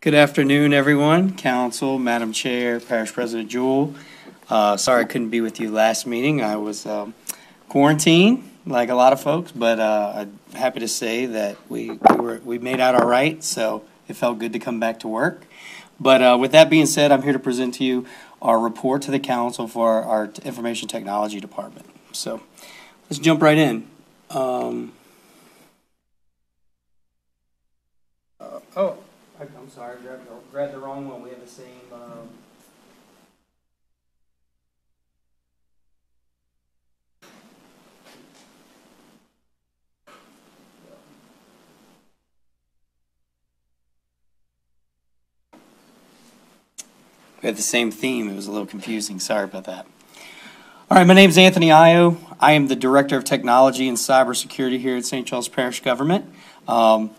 Good afternoon, everyone. Council, Madam Chair, Parish President Jewell. Sorry I couldn't be with you last meeting. I was quarantined, like a lot of folks, but I'm happy to say that we made out all right, so it felt good to come back to work. But with that being said, I'm here to present to you our report to the council for our Information Technology Department. So let's jump right in. I'm sorry, grabbed the wrong one. We have the same. We had the same theme. It was a little confusing. Sorry about that. All right, my name is Anthony Io. I am the Director of Technology and Cybersecurity here at St. Charles Parish Government. I've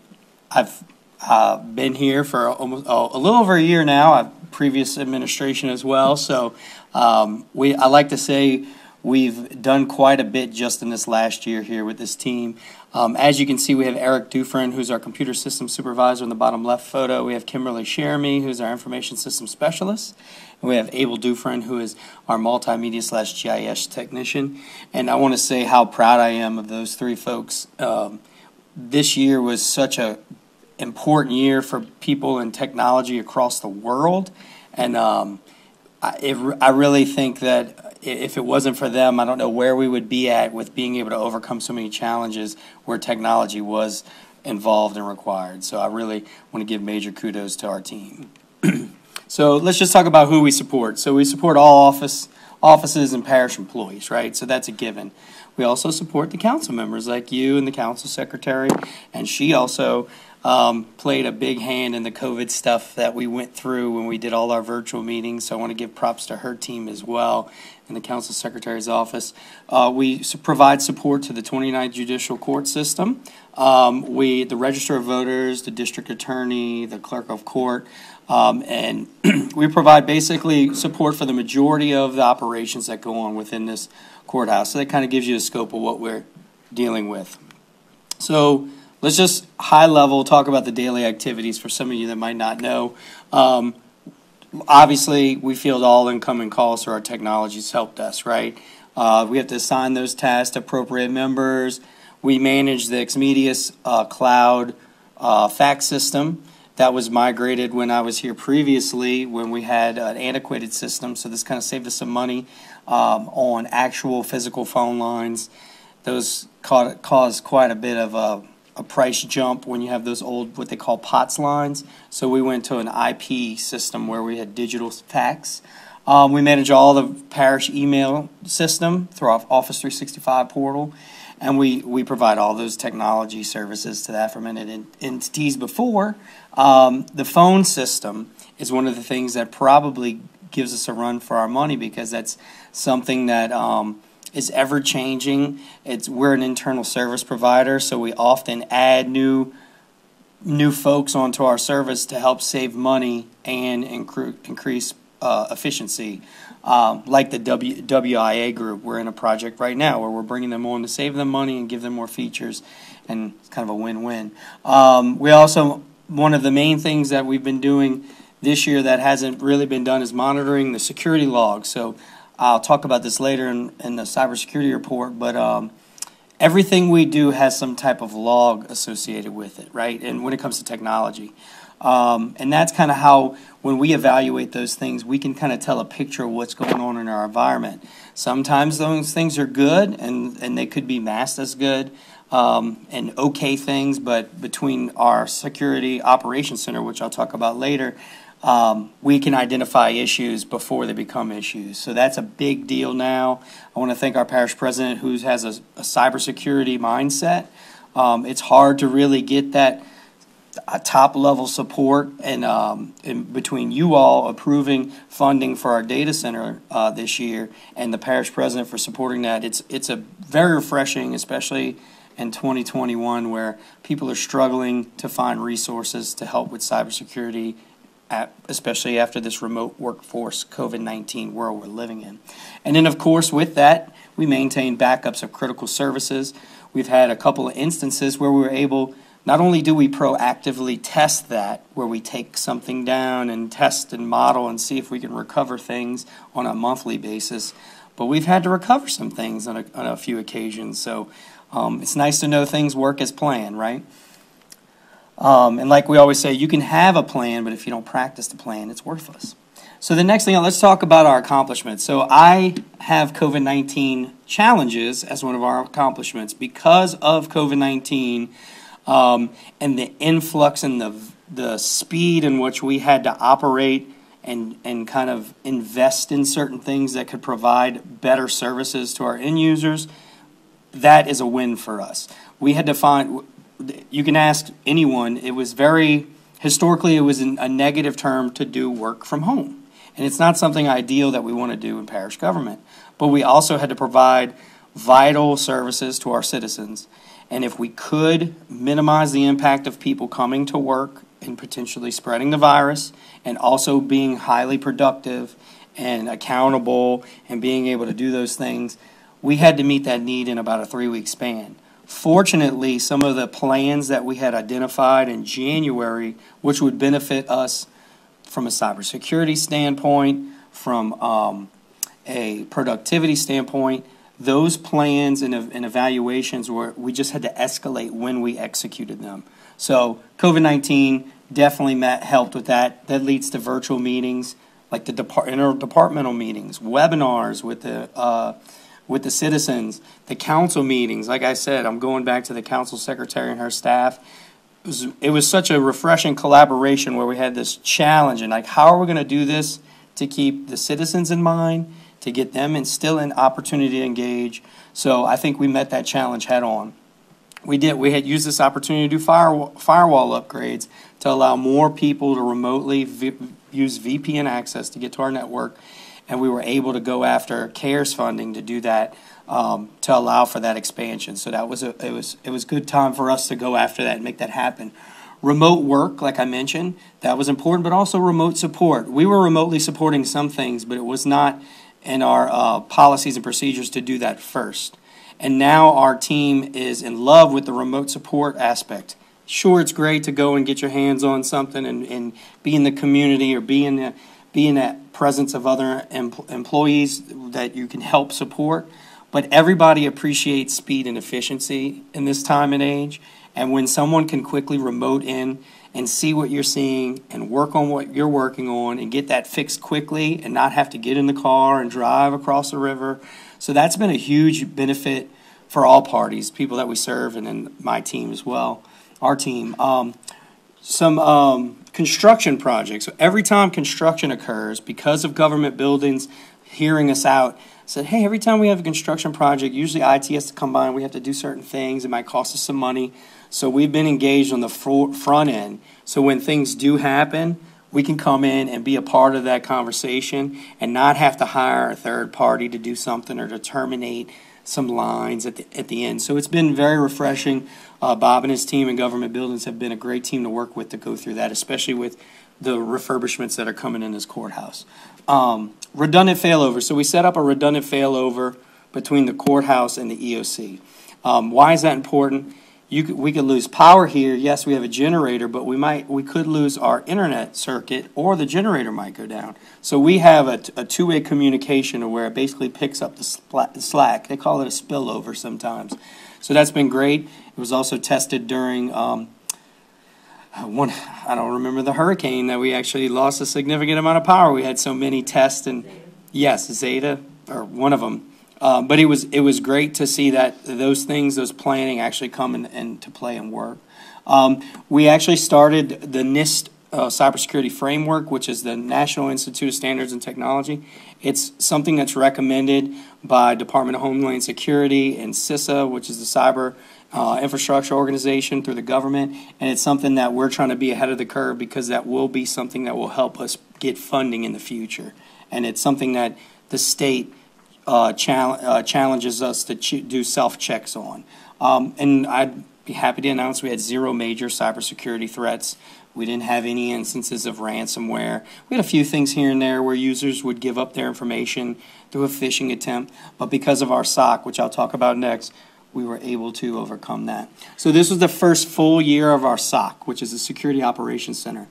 been here for almost a little over a year now. I've previous administration as well. So I like to say we've done quite a bit just in this last year here with this team. As you can see, we have Eric Dufresne, who's our computer system supervisor in the bottom left photo. We have Kimberly Sheremy, who's our information system specialist. And we have Abel Dufresne, who is our multimedia/GIS technician. And I want to say how proud I am of those three folks. This year was such a important year for people in technology across the world, and I really think that if it wasn't for them, I don't know where we would be at with being able to overcome so many challenges where technology was involved and required. So I really want to give major kudos to our team. So let's just talk about who we support. So we support all offices and parish employees, right? So that's a given. We also support the council members like you and the council secretary, and she also played a big hand in the COVID stuff that we went through when we did all our virtual meetings. So I want to give props to her team as well in the council secretary's office. We provide support to the 29th Judicial Court system. The Register of Voters, the district attorney, the clerk of court, and we provide basically support for the majority of the operations that go on within this courthouse. So that kind of gives you a scope of what we're dealing with. So let's just high level talk about the daily activities for some of you that might not know. Obviously, we field all incoming calls through our technology's help desk, right? We have to assign those tasks to appropriate members. We manage the Xmedia's cloud fax system. That was migrated when I was here previously when we had an antiquated system, so this kind of saved us some money on actual physical phone lines. Those caused quite a bit of a price jump when you have those old, what they call POTS lines. So we went to an IP system where we had digital fax. We manage all the parish email system through our Office 365 portal. And we provide all those technology services to the aforementioned entities before. The phone system is one of the things that probably gives us a run for our money because that's something that is ever changing. We're an internal service provider, so we often add new folks onto our service to help save money and increase efficiency. Like the WIA group, we're in a project right now where we're bringing them on to save them money and give them more features, and it's kind of a win-win. We also, one of the main things that we've been doing this year that hasn't really been done is monitoring the security logs. So I'll talk about this later in the cybersecurity report, but everything we do has some type of log associated with it, right? And when it comes to technology. And that's kind of how, when we evaluate those things, we can kind of tell a picture of what's going on in our environment. Sometimes those things are good, and they could be masked as good and okay things, but between our Security Operations Center, which I'll talk about later, we can identify issues before they become issues. So that's a big deal now. I want to thank our parish president who has a cybersecurity mindset. It's hard to really get that top-level support and in between you all approving funding for our data center this year and the parish president for supporting that. It's a very refreshing, especially in 2021 where people are struggling to find resources to help with cybersecurity, especially after this remote workforce COVID-19 world we're living in. And then, of course, with that, we maintain backups of critical services. We've had a couple of instances where we were able not only do we proactively test that, where we take something down and test and model and see if we can recover things on a monthly basis, but we've had to recover some things on a few occasions. So it's nice to know things work as planned, right? And like we always say, you can have a plan, but if you don't practice the plan, it's worthless. So the next thing, let's talk about our accomplishments. So I have COVID-19 challenges as one of our accomplishments because of COVID-19 and the influx and the speed in which we had to operate and kind of invest in certain things that could provide better services to our end users. That is a win for us. We had to find, you can ask anyone, it was historically it was a negative term to do work from home. And it's not something ideal that we want to do in parish government. But we also had to provide vital services to our citizens. And if we could minimize the impact of people coming to work and potentially spreading the virus, and also being highly productive and accountable and being able to do those things, we had to meet that need in about a 3-week span. Fortunately, some of the plans that we had identified in January, which would benefit us from a cybersecurity standpoint, from a productivity standpoint, those plans and evaluations we just had to escalate when we executed them. So COVID-19 definitely helped with that. That leads to virtual meetings, like the interdepartmental meetings, webinars with the citizens, the council meetings. Like I said, I'm going back to the council secretary and her staff. It was such a refreshing collaboration where we had this challenge and like, how are we going to do this to keep the citizens in mind, to get them and still an opportunity to engage. So I think we met that challenge head on. We had used this opportunity to do firewall upgrades to allow more people to remotely use VPN access to get to our network, and we were able to go after CARES funding to do that, to allow for that expansion. So that was it was good time for us to go after that and make that happen. Remote work, like I mentioned, that was important, but also remote support. We were remotely supporting some things, but it was not in our policies and procedures to do that first. And now our team is in love with the remote support aspect. Sure, it's great to go and get your hands on something and be in the community or be in that presence of other employees that you can help support. But everybody appreciates speed and efficiency in this time and age. And when someone can quickly remote in and see what you're seeing and work on what you're working on and get that fixed quickly and not have to get in the car and drive across the river. So that's been a huge benefit for all parties, people that we serve, and then my team as well, our team. Some construction projects. So every time construction occurs, because of government buildings hearing us out, said, hey, every time we have a construction project, usually IT has to come by and we have to do certain things. It might cost us some money. So we've been engaged on the front end. So when things do happen, we can come in and be a part of that conversation and not have to hire a third party to do something or to terminate some lines at the end. So it's been very refreshing. Bob and his team in government buildings have been a great team to work with to go through that, especially with the refurbishments that are coming in this courthouse. Redundant failover. So we set up a redundant failover between the courthouse and the EOC. Why is that important? We could lose power here. Yes, we have a generator, but we could lose our internet circuit, or the generator might go down. So we have a two-way communication where it basically picks up the slack. They call it a spillover sometimes. So that's been great. It was also tested during I don't remember the hurricane that we actually lost a significant amount of power. We had so many tests, and yes, Zeta, or one of them. But it was great to see that those planning actually come into play and work. We actually started the NIST cybersecurity framework, which is the National Institute of Standards and Technology. It's something that's recommended by Department of Homeland Security and CISA, which is the cyber infrastructure organization through the government, and it's something that we're trying to be ahead of the curve because that will be something that will help us get funding in the future. And it's something that the state challenges us to do self-checks on. And I'd be happy to announce we had 0 major cybersecurity threats. We didn't have any instances of ransomware. We had a few things here and there where users would give up their information through a phishing attempt, but because of our SOC, which I'll talk about next, we were able to overcome that. So this was the first full year of our SOC, which is the Security Operations Center.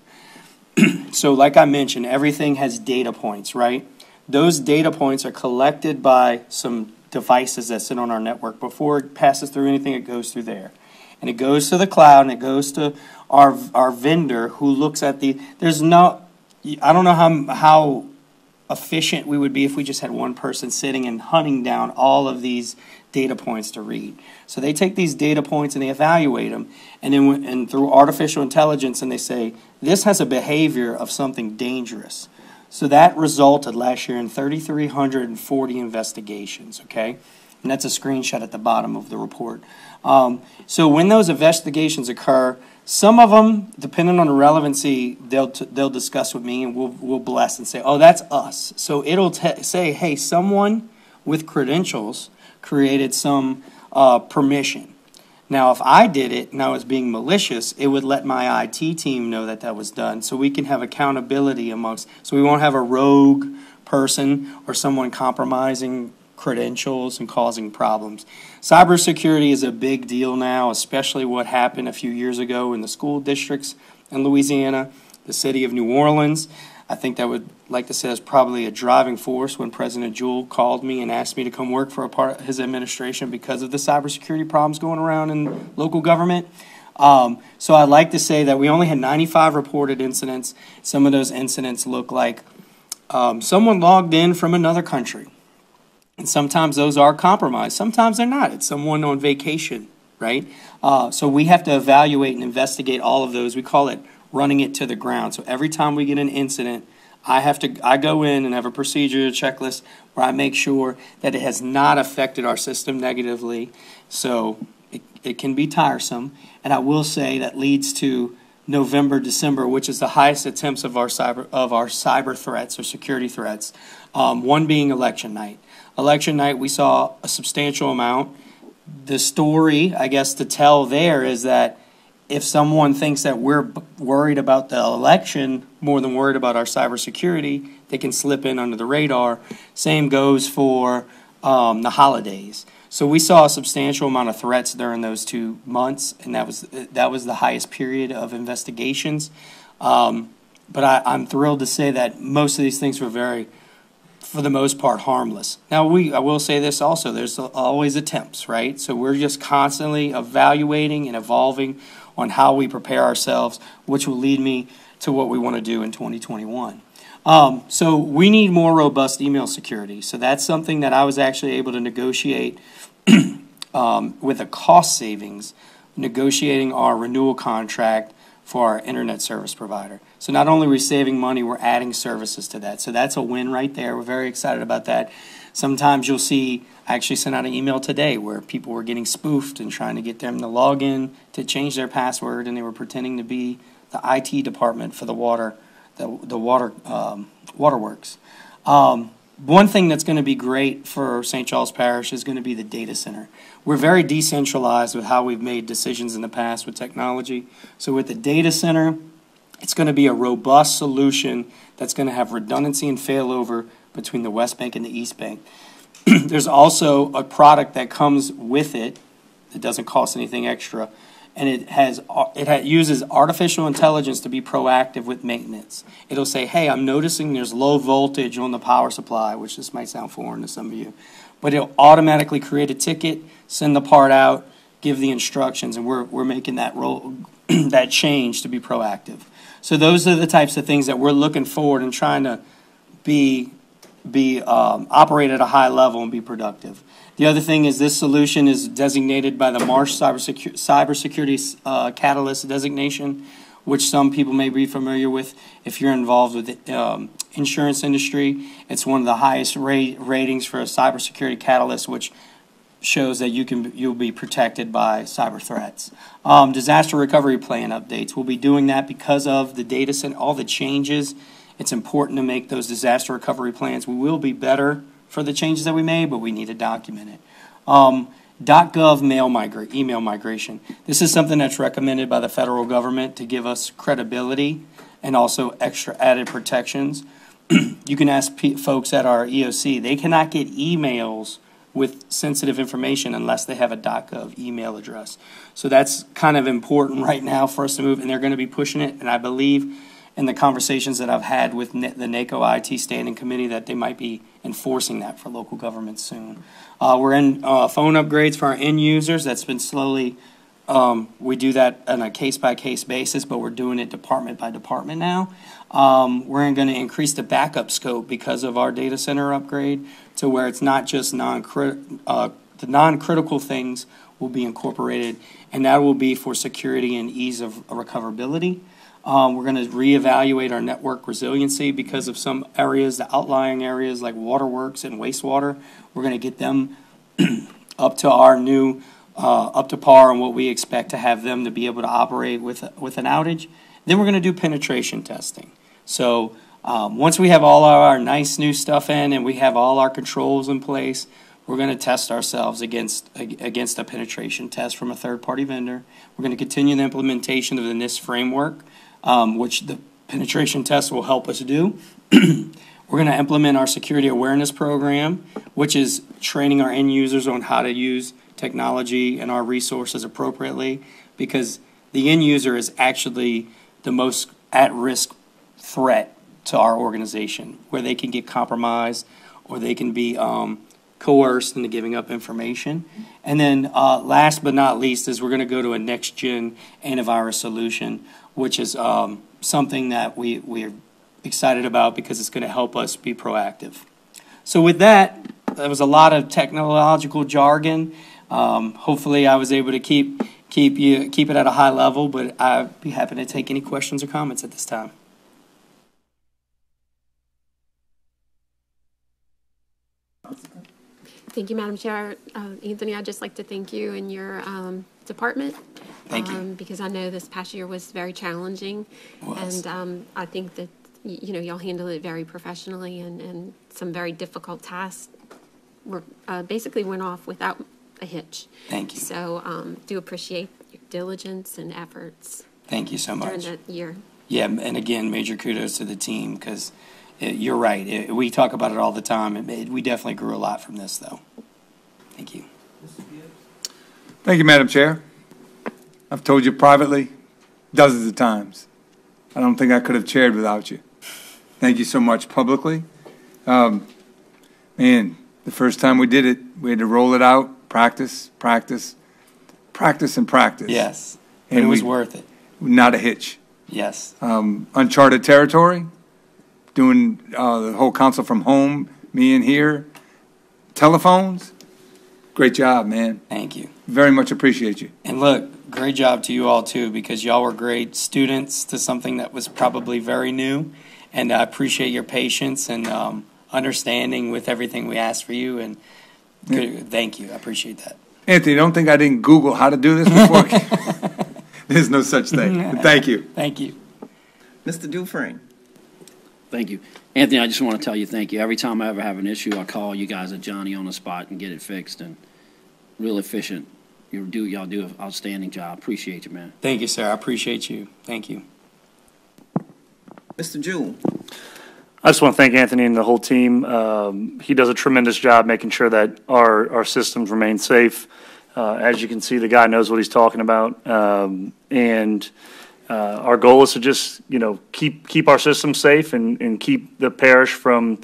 So like I mentioned, everything has data points, right? Those data points are collected by some devices that sit on our network. Before it passes through anything, it goes through there. And it goes to the cloud, and it goes to our vendor who looks at the, I don't know how efficient we would be if we just had one person sitting and hunting down all of these data points to read. So they take these data points and they evaluate them, and then through artificial intelligence, and they say, this has a behavior of something dangerous. So that resulted last year in 3,340 investigations, okay? And that's a screenshot at the bottom of the report. So when those investigations occur, some of them, depending on the relevancy, they'll discuss with me, and we'll bless and say, oh, that's us. So it'll say, hey, someone with credentials created some permission. Now, if I did it and I was being malicious, it would let my IT team know that that was done, so we can have accountability amongst, so we won't have a rogue person or someone compromising credentials and causing problems. Cybersecurity is a big deal now, especially what happened a few years ago in the school districts in Louisiana, the city of New Orleans. I think that would like to say is probably a driving force when President Jewell called me and asked me to come work for a part of his administration because of the cybersecurity problems going around in local government. So I'd like to say that we only had 95 reported incidents. Some of those incidents look like someone logged in from another country. And sometimes those are compromised. Sometimes they're not. It's someone on vacation, right? So we have to evaluate and investigate all of those. We call it running it to the ground. So every time we get an incident, I go in and have a procedure, a checklist, where I make sure that it has not affected our system negatively. So it can be tiresome. And I will say that leads to November, December, which is the highest attempts of our cyber threats or security threats. One being election night. Election night, we saw a substantial amount. The story, I guess, to tell there is that if someone thinks that we're worried about the election more than worried about our cybersecurity, they can slip in under the radar. Same goes for the holidays. So we saw a substantial amount of threats during those 2 months, and that was the highest period of investigations. But I'm thrilled to say that most of these things were for the most part, harmless. Now, I will say this also, there's always attempts, right? So we're just constantly evaluating and evolving on how we prepare ourselves, which will lead me to what we want to do in 2021. So we need more robust email security. So that's something that I was actually able to negotiate with a cost savings, negotiating our renewal contract for our internet service provider. So not only are we saving money, we're adding services to that. So that's a win right there. We're very excited about that. Sometimes you'll see, I actually sent out an email today where people were getting spoofed and trying to get them to log in to change their password, and they were pretending to be the IT department for the waterworks. One thing that's going to be great for St. Charles Parish is going to be the data center. We're very decentralized with how we've made decisions in the past with technology. So with the data center, it's going to be a robust solution that's going to have redundancy and failover between the West Bank and the East Bank. There's also a product that comes with it that doesn't cost anything extra, and it uses artificial intelligence to be proactive with maintenance. It'll say, hey, I'm noticing there's low voltage on the power supply, which this might sound foreign to some of you, but it'll automatically create a ticket, send the part out, give the instructions, and we're making that that change to be proactive. So those are the types of things that we're looking forward and trying to operate at a high level and be productive. The other thing is this solution is designated by the Marsh Cybersecurity Catalyst designation, which some people may be familiar with if you're involved with the insurance industry. It's one of the highest ratings for a cybersecurity catalyst, which shows that you'll be protected by cyber threats. Disaster recovery plan updates. We'll be doing that because of the data center, all the changes. It's important to make those disaster recovery plans. We will be better for the changes that we made, but we need to document it. .gov email migration. This is something that's recommended by the federal government to give us credibility and also extra added protections. You can ask folks at our EOC. They cannot get emails with sensitive information unless they have a .gov email address. So that's kind of important right now for us to move, and they're going to be pushing it. And I believe in the conversations that I've had with the NACO IT Standing Committee that they might be enforcing that for local governments soon. We're in phone upgrades for our end users. That's been slowly, we do that on a case-by-case basis, but we're doing it department by department now. We're going to increase the backup scope because of our data center upgrade to where it's not just the non-critical things will be incorporated, and that will be for security and ease of recoverability. We're going to reevaluate our network resiliency because of some areas, the outlying areas like waterworks and wastewater. We're going to get them up to our new, up to par on what we expect to have them to be able to operate with an outage. Then we're going to do penetration testing. So once we have all our nice new stuff in and we have all our controls in place, we're going to test ourselves against a penetration test from a third-party vendor. We're going to continue the implementation of the NIST framework, which the penetration test will help us do. We're going to implement our security awareness program, which is training our end users on how to use technology and our resources appropriately, because the end user is actually the most at-risk threat to our organization, where they can get compromised or they can be coerced into giving up information. And then last but not least is we're going to go to a next-gen antivirus solution, which is something that we're excited about because it's going to help us be proactive. So with that, there was a lot of technological jargon. Hopefully I was able to keep it at a high level, but I'd be happy to take any questions or comments at this time. Thank you, Madam Chair. Anthony, I'd just like to thank you and your department. Thank you. Because I know this past year was very challenging. And I think that, y'all handled it very professionally, and some very difficult tasks were basically went off without a hitch. Thank you. So do appreciate your diligence and efforts. Thank you so much. During that year. Yeah, and again, major kudos to the team because you're right. We talk about it all the time. We definitely grew a lot from this, though. Thank you. Thank you, Madam Chair. I've told you privately dozens of times. I don't think I could have chaired without you. Thank you so much publicly. Man, the first time we did it, we had to roll it out, practice, practice, practice, and practice. Yes, and it was worth it. Not a hitch. Yes. Uncharted territory, doing the whole council from home, me in here, telephones. Great job, man. Thank you. Very much appreciate you. And look, great job to you all, too, because y'all were great students to something that was probably very new. And I appreciate your patience and understanding with everything we asked for you. And thank you. I appreciate that. Anthony, don't think I didn't Google how to do this before. There's no such thing. But thank you. Thank you. Mr. Dufresne. Thank you. Anthony, I just want to tell you thank you. Every time I ever have an issue, I call you guys at Johnny on the spot and get it fixed, and real efficient. Y'all do an outstanding job. Appreciate you, man. Thank you, sir. I appreciate you. Thank you. Mr. Jewell. I just want to thank Anthony and the whole team. He does a tremendous job making sure that our systems remain safe. As you can see, the guy knows what he's talking about. And our goal is to just, keep our systems safe and keep the parish from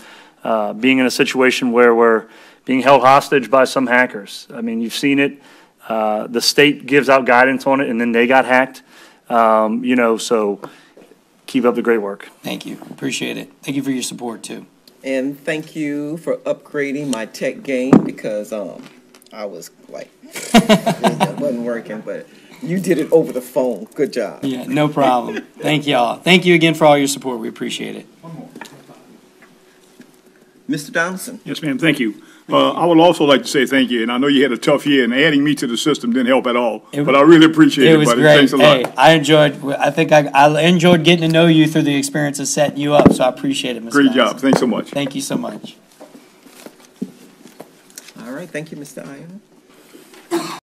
being in a situation where we're being held hostage by some hackers. I mean, you've seen it. The state gives out guidance on it, and then they got hacked. So keep up the great work. Thank you. Appreciate it. Thank you for your support, too. And thank you for upgrading my tech game because I was like, it wasn't working, but you did it over the phone. Good job. Yeah, no problem. Thank y'all. Thank you again for all your support. We appreciate it. Mr. Donaldson. Yes, ma'am. Thank you. I would also like to say thank you, and I know you had a tough year, and adding me to the system didn't help at all. But I really appreciate it, was buddy. great. Thanks a lot. Hey, I think I enjoyed getting to know you through the experience of setting you up, so I appreciate it, Mr. Great Johnson. job. Thanks so much. Thank you so much. All right. Thank you, Mr. Iron.